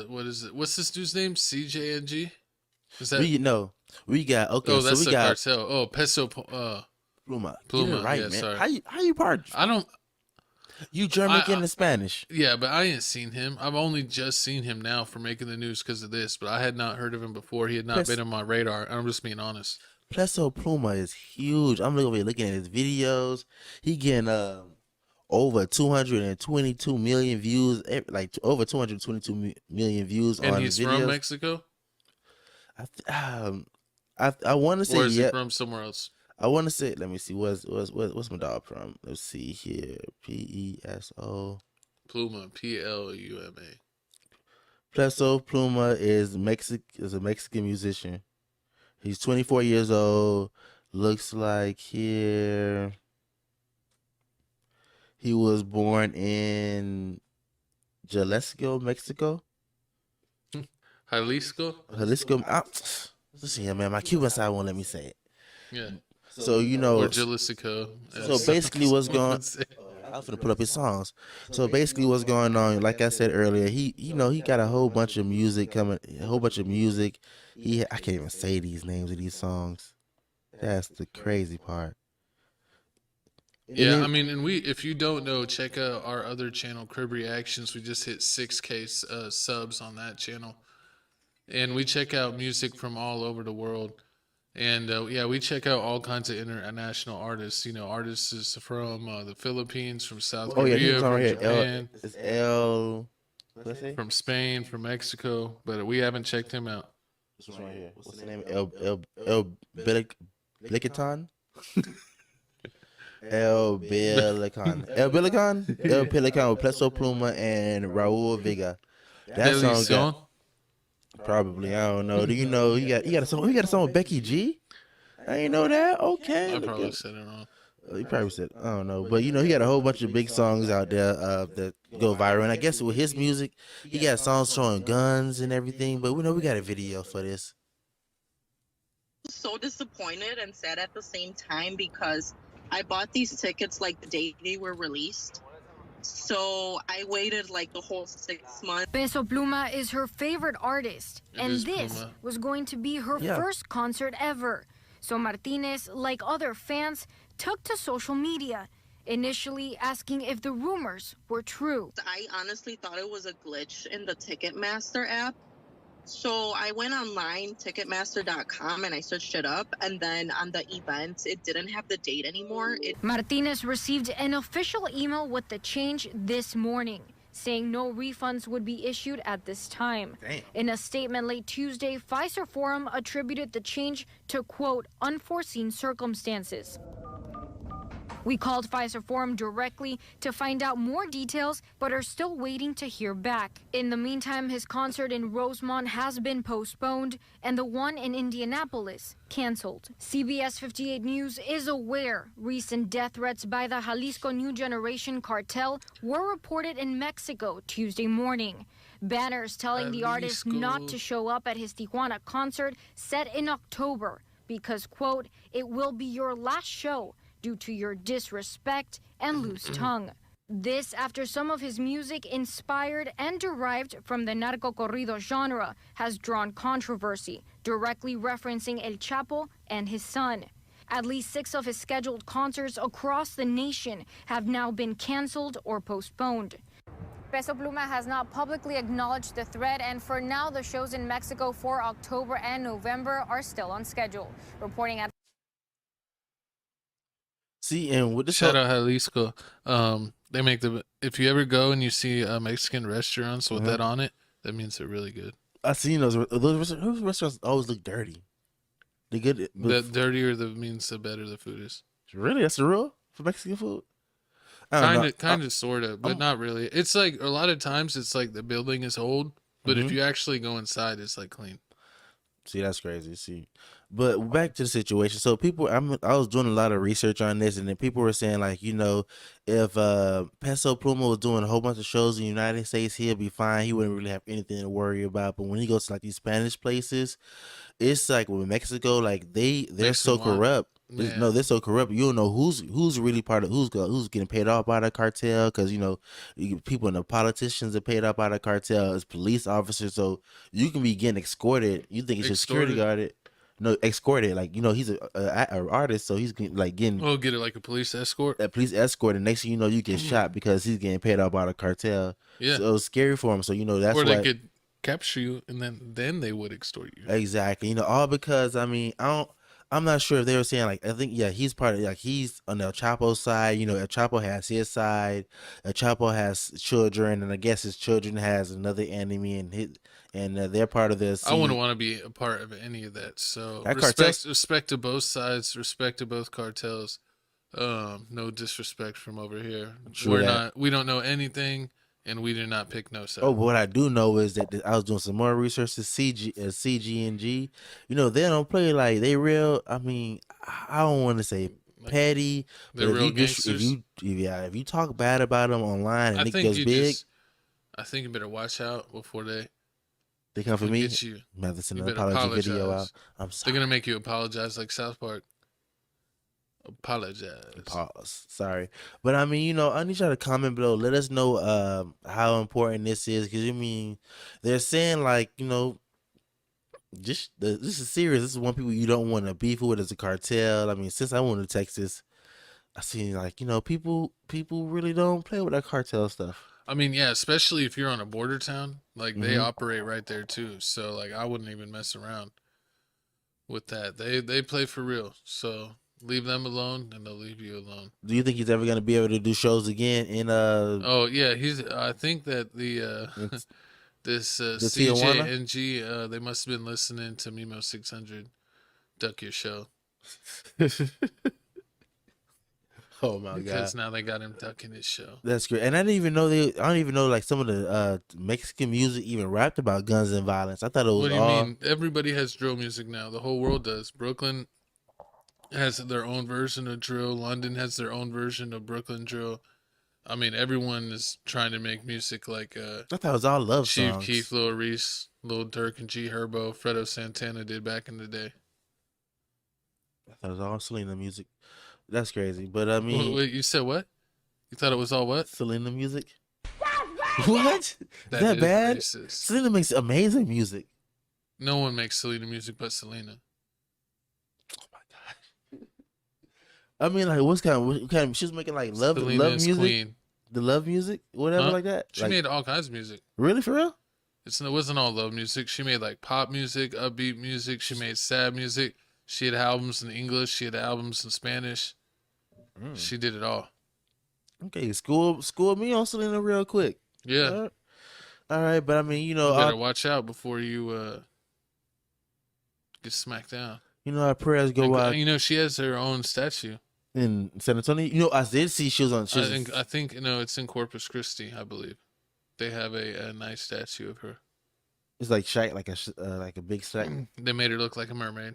what is it? What's this dude's name? CJNG? Is that? We got okay. Oh, So that's we the got cartel. Oh, Peso Pluma. Get it Pluma. right, Yeah, man. sorry. How you part? I don't. You German I getting Spanish? Yeah, but I ain't seen him. I've only just seen him now for making the news because of this. But I had not heard of him before. He had not been Pes, on my radar. I'm just being honest. Peso Pluma is huge. I'm over here looking at his videos. He getting over 222 million views, over 222 million views And on his he's from videos. Mexico, I th- um, I want to say or is he yeah. from somewhere else? I want to say. Let me see. What's my dog from? Let's see here. Peso. Pluma, Pluma. Peso Pluma is a Mexican musician. He's 24 years old. Looks like here. He was born in Jalisco, Mexico. Jalisco. Jalisco. Listen here, man. My Cuban side won't let me say it. Yeah. So Or Jalisco. So basically, what's going? I was gonna put up his songs. So basically, what's going on? Like I said earlier, he got a whole bunch of music coming. A whole bunch of music. I can't even say these names of these songs. That's the crazy part. Yeah, I mean, and if you don't know, check out our other channel, Crib Reactions. We just hit 6K subs on that channel, and we check out music from all over the world. And yeah, we check out all kinds of international artists. You know, artists from the Philippines, from South Korea, from Japan, It's L. from Spain, from Mexico. But we haven't checked him out. This one right here. What's the name? El Bilicaton. El Bilican. El Bilican. El Bilican with Peso Pluma and Raul Vega. That song got. Probably, I don't know. Do you know he got a song? He got a song with Becky G. I ain't know that. Okay, I probably said it wrong. He probably said I don't know, but he got a whole bunch of big songs out there that go viral. And I guess with his music, he got songs showing guns and everything. But we got a video for this. So disappointed and sad at the same time because I bought these tickets like the day they were released. So I waited like the whole 6 months. Peso Pluma is her favorite artist, and this was going to be her first concert ever. So Martinez, like other fans, took to social media, initially asking if the rumors were true. I honestly thought it was a glitch in the Ticketmaster app. So I went online, Ticketmaster.com, and I searched it up. And then on the event, it didn't have the date anymore. Martinez received an official email with the change this morning, saying no refunds would be issued at this time. Damn. In a statement late Tuesday, Pfizer Forum attributed the change to, quote, unforeseen circumstances. We called Pfizer Forum directly to find out more details, but are still waiting to hear back. In the meantime, his concert in Rosemont has been postponed and the one in Indianapolis canceled. CBS 58 News is aware recent death threats by the Jalisco New Generation Cartel were reported in Mexico Tuesday morning. Banners telling the artist not to show up at his Tijuana concert set in October because, quote, it will be your last show due to your disrespect and loose tongue. This after some of his music inspired and derived from the narco corrido genre has drawn controversy, directly referencing El Chapo and his son. At least 6 of his scheduled concerts across the nation have now been canceled or postponed. Peso Pluma has not publicly acknowledged the threat, and for now, the shows in Mexico for October and November are still on schedule. Reporting at See, and with this shout out Jalisco. They make if you ever go and you see Mexican restaurants with that on it, that means they're really good. I seen those restaurants always look dirty. They good. The dirtier means the better the food is. Really, that's the rule for Mexican food. Kind of, sort of, but not really. It's like a lot of times it's like the building is old, but if you actually go inside, it's like clean. See, that's crazy. See, But back to the situation. So I was doing a lot of research on this, and then people were saying like, if Peso Pluma was doing a whole bunch of shows in the United States, he'll be fine. He wouldn't really have anything to worry about. But when he goes to like these Spanish places, it's like with Mexico, like they're Makes me so want, corrupt. man. No, they're so corrupt. You don't know who's really part of who's getting paid off by the cartel, because people and the politicians are paid off by the cartel as police officers. So you can be getting escorted. You think it's your security Extorted. guard? No, escorted. Like he's a artist, so he's getting Oh, get it like a police escort. a police escort, and next thing you know, you get shot because he's getting paid off by the cartel. Yeah. So it's scary for him. So that's Or they why. could capture you, and then they would extort you. Exactly. All because I'm not sure if they were saying like, I think yeah, he's part of, like, he's on El Chapo's side. El Chapo has his side. El Chapo has children, and I guess his children has another enemy, and they're part of this. I wouldn't want to be a part of any of that. So That respect to both sides, respect to both cartels. No disrespect from over here. We don't know anything, and we do not pick no side. Oh, but what I do know is that I was doing some more research to CG&G. They don't play like they real. I mean, I don't want to say petty, but They're real gangsters. if you talk bad about them online and it goes big, I think you better watch out before they come for me. Get you. I'm about to send You an better apology video apologize. out. I'm sorry. They're gonna make you apologize like South Park. Apologize. Pause. Sorry, but I mean, I need y'all to comment below. Let us know how important this is, because they're saying like, this is serious. This is one people you don't want to beef with as a cartel. I mean, since I went to Texas, I seen like, people really don't play with that cartel stuff. I mean, yeah, especially if you're on a border town, like they operate right there too. So like, I wouldn't even mess around with that. They play for real. So leave them alone, and they'll leave you alone. Do you think he's ever gonna be able to do shows again in Oh yeah, I think that the this CJNG they must have been listening to Mimo 600 duck your show. Oh my god! Because now they got him ducking his show. That's great, and I don't even know like some of the Mexican music even rapped about guns and violence. I thought it was. What do you mean? Everybody has drill music now. The whole world does. Brooklyn has their own version of drill. London has their own version of Brooklyn drill. I mean, everyone is trying to make music like I thought it was all love Chief songs. Keef, Lil Reese, Lil Durk, and G Herbo, Fredo Santana did back in the day. I thought it was all Selena music. That's crazy, but I mean, wait, you said what? You thought it was all what? Selena music. What? Is that is bad? Racist. Selena makes amazing music. No one makes Selena music but Selena. Oh my god! I mean, like, what kind of? She's making like love music, queen. The love music, whatever, like that. She made all kinds of music. Really, for real? It wasn't all love music. She made like pop music, upbeat music. She made sad music. She had albums in English. She had albums in Spanish. She did it all. Okay, school me on Selena real quick. Yeah. All right, but I mean, you better watch out before you get smacked down. Our prayers go out. She has her own statue in San Antonio. I did see she was on. I think it's in Corpus Christi, I believe. They have a nice statue of her. It's like like a big shack. They made her look like a mermaid.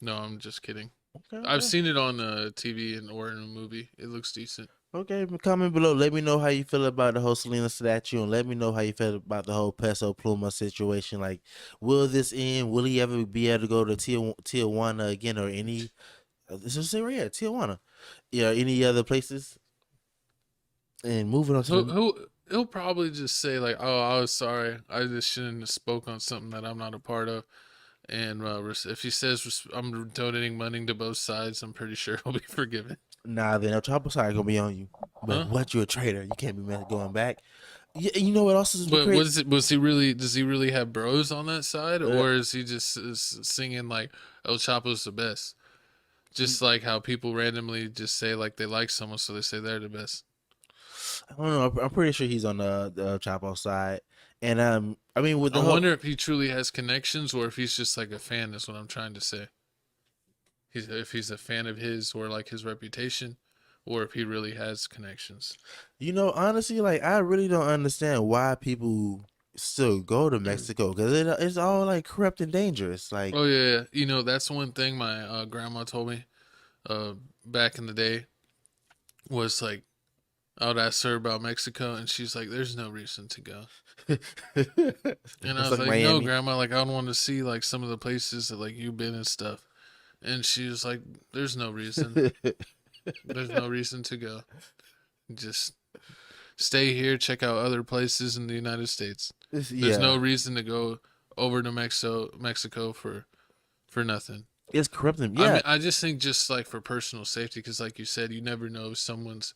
No, I'm just kidding. Okay. I've seen it on TV or in a movie. It looks decent. Okay, comment below. Let me know how you feel about the whole Selena statue, and let me know how you feel about the whole Peso Pluma situation. Like, will this end? Will he ever be able to go to Tijuana again, or any? This is Tijuana. Yeah, any other places? And moving on to he'll probably just say like, "Oh, I was sorry. I just shouldn't have spoke on something that I'm not a part of." And if he says I'm donating money to both sides, I'm pretty sure he'll be forgiven. Nah, then El Chapo side gonna be on you. But what, you a traitor? You can't be going back. Yeah, you know what else is? But was he really? Does he really have bros on that side, or is he just singing like El Chapo's the best? Just like how people randomly just say like they like someone, so they say they're the best. I don't know. I'm pretty sure he's on the Chapo side. And I mean, I wonder if he truly has connections, or if he's just like a fan. Is what I'm trying to say. If he's a fan of his, or like his reputation, or if he really has connections. Honestly, like, I really don't understand why people still go to Mexico because it's all like corrupt and dangerous. Like, Oh yeah, you know that's one thing my grandma told me uh, back in the day was like I would ask her about Mexico, and she's like, "There's no reason to go." And I it's was like like, "No, Miami. grandma, like I would want to see like some of the places that like you've been and stuff." And she was like, "There's no reason. There's no reason to go. Just stay here, check out other places in the United States. There's no Yeah, reason to go over to Mexico for nothing." it's corrupting. I Yeah, mean, I just think just like for personal safety, because like you said, you never know if someone's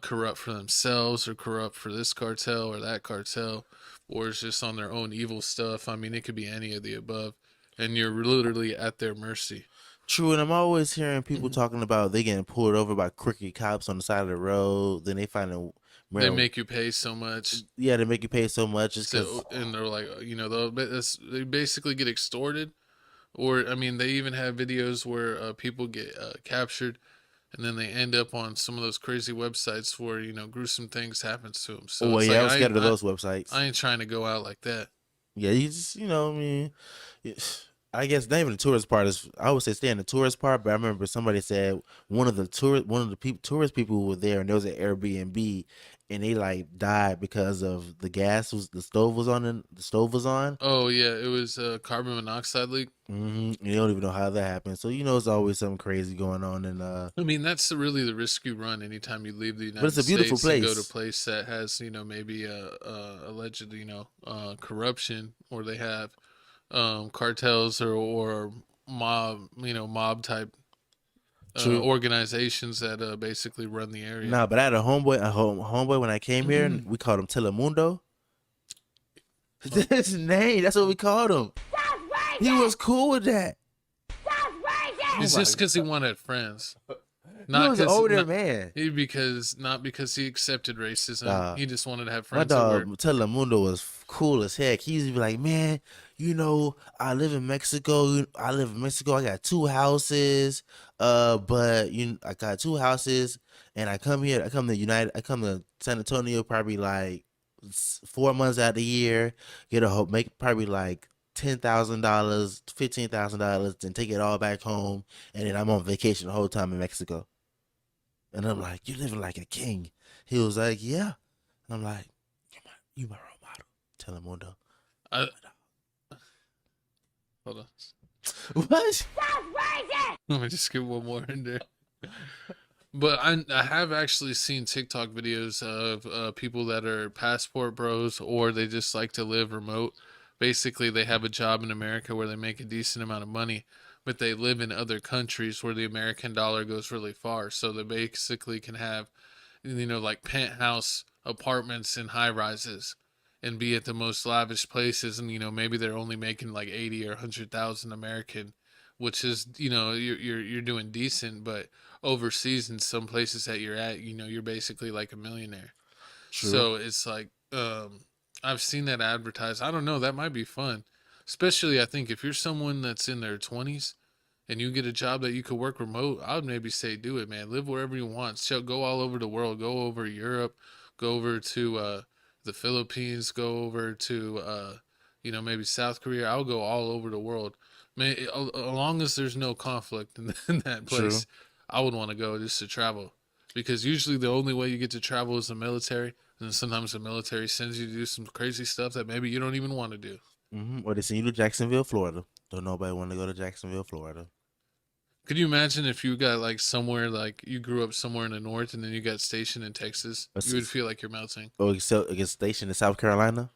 corrupt for themselves or corrupt for this cartel or that cartel, or is just on their own evil stuff. I mean, it could be any of the above, and you're literally at their mercy. true. And I'm always hearing people talking about they getting pulled over by crooked cops on the side of the road. Then they find a They marijuana. make you pay so much. Yeah, they make you pay so much just because. So, and they're like, you know, they basically get extorted. Or, I mean, they even have videos where people get captured and then they end up on some of those crazy websites where, you know, gruesome things happens to them. Oh So well, it's yeah, like, I was scared of I, those websites. I ain't trying to go out like that. Yeah, you just I mean, I guess not even the tourist part is. I would say stay in the tourist part, but I remember somebody said one of the tourist people were there, and there was an Airbnb, and they like died because of the stove was on and the stove was on. Oh, yeah, it was a carbon monoxide leak. You don't even know how that happened, so it's always something crazy going on, and I mean, that's really the risk you run anytime you leave the but it's United a beautiful States and go to a place. place that has, you know, maybe alleged, you know, corruption, or they have cartels or mob, you know, mob type True. organizations that basically run the area. Nah, but I had a homeboy when I came here, and we called him Telemundo. That's his name. That's what we called him. He was cool with that. It's Oh just my because he wanted friends, He not was an because older not, man. not because he accepted racism. Nah. He just wanted to have My friends that were. dog Telemundo was cool as heck. He used to be like, man, I live in Mexico. I got two houses. But I got two houses, and I come here. I come to San Antonio probably like 4 months out of the year. Make probably like $10,000, $15,000, then take it all back home, and then I'm on vacation the whole time in Mexico. And I'm like, you're living like a king. He was like, yeah. And I'm like, you my role model. Telemundo. I, hold on. What? Let me just get one more in there. But I have actually seen TikTok videos of people that are passport bros, or they just like to live remote. Basically, they have a job in America where they make a decent amount of money, but they live in other countries where the American dollar goes really far. So they basically can have, you know, like penthouse apartments and high rises and be at the most lavish places. And, you know, maybe they're only making like 80 or 100,000 American, which is, you know, you're doing decent, but overseas in some places that you're at, you know, you're basically like a millionaire. True. So it's like, I've seen that advertised. I don't know. That might be fun. Especially, I think if you're someone that's in their 20s and you get a job that you could work remote, I would maybe say do it, man. Live wherever you want. Go all over the world. Go over Europe. Go over to the Philippines. Go over to, you know, maybe South Korea. I'll go all over the world. Man, as long as there's no conflict in that place, True. I would want to go just to travel. Because usually the only way you get to travel is the military. And sometimes the military sends you to do some crazy stuff that maybe you don't even want to do. Or they send you to Jacksonville, Florida. Don't nobody want to go to Jacksonville, Florida. Could you imagine if you got like somewhere, like you grew up somewhere in the north and then you got stationed in Texas? You would feel like you're melting. Or get stationed in South Carolina.